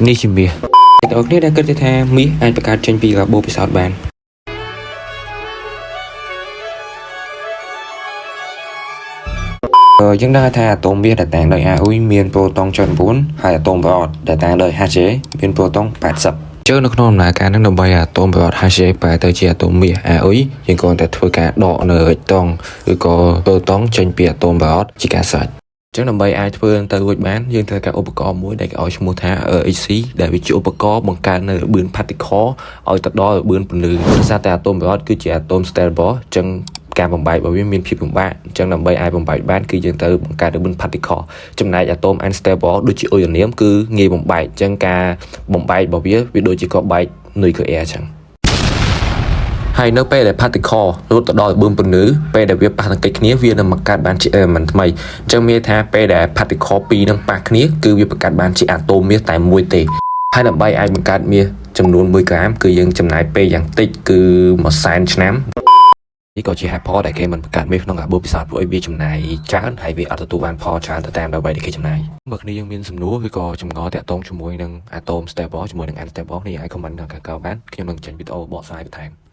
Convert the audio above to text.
នេះជាមាសអ្នកទាំងអស់គ្នាដែលគិតថាមាសអាចបង្កើតចេញពីកាបូបពិសោធន៍បានយើងដឹងថាអាតូមមាសដែលតាំងដោយ AUI មានប្រូតុង9ហើយអាតូមប្រអត់ដែលតាំងដោយ HJ មានប្រូតុង80ជើងនៅក្នុងដំណើរការនឹងដើម្បីអាតូមប្រអត់ HJ បែរទៅជាអាតូមមាស AUI យើងគ្រាន់តែធ្វើការដកនៅរិចតុងឬក៏ប្រូតុងចេញពីអាតូមប្រអត់ជាការស្រេចចឹងដើម្បីអាចធ្វើទៅរួចបានយើងត្រូវការឧបករណ៍មួយដែលគេឲ្យឈ្មោះថា RHC ដែលវាជាឧបករណ៍បង្កើននៅល្បឿន particle ឲ្យទៅដល់ល្បឿនពន្លឺដោយសារតែអាតូមប្រអត់គឺជាអាតូម stable ចឹងការបំបែករបស់វាមានភាពលំបាកអញ្ចឹងដើម្បីអាចបំបែកបានគឺយើងត្រូវបង្កើតល្បឿន particle ចំណែកអាតូម unstable ដូចជា uranium គឺងាយបំបែកអញ្ចឹងការបំបែករបស់វាដូចជាក៏បែក nuclear អញ្ចឹងហើយនៅពេលដែល particle លូតទៅដល់ល្បឿនពន្លឺពេលដែលវាប៉ះទង្គិចគ្នាវានឹងបង្កើតបានជា element ថ្មីអញ្ចឹងមានថាពេលដែល particle ពីរនឹងប៉ះគ្នាគឺវាបង្កើតបានជាអាតូមមាសតែមួយទេហើយដើម្បីអាចបង្កើតមាសចំនួន1ក្រាមគឺយើងចំណាយពេលយ៉ាងតិចគឺ100,000 ឆ្នាំនេះក៏ជាហេតុផលដែលគេមិនបង្កើតមាសក្នុងកាបូបពិសោធន៍ព្រោះវាចំណាយច្រើនហើយវាអត់ទទួលបានផលច្រើនទៅតាមដើម្បីដែលគេចំណាយបើគ្នាយើងមានសំណួរឬក៏ចម្ងល់តាក់ទងជាមួយនឹងអាតូម stable ជាមួយនឹង unstable នេះអាច comment នៅខាងក្រោមបានខ្ញុំនឹងចេញវីដេអូបកស្រាយបន្ថែម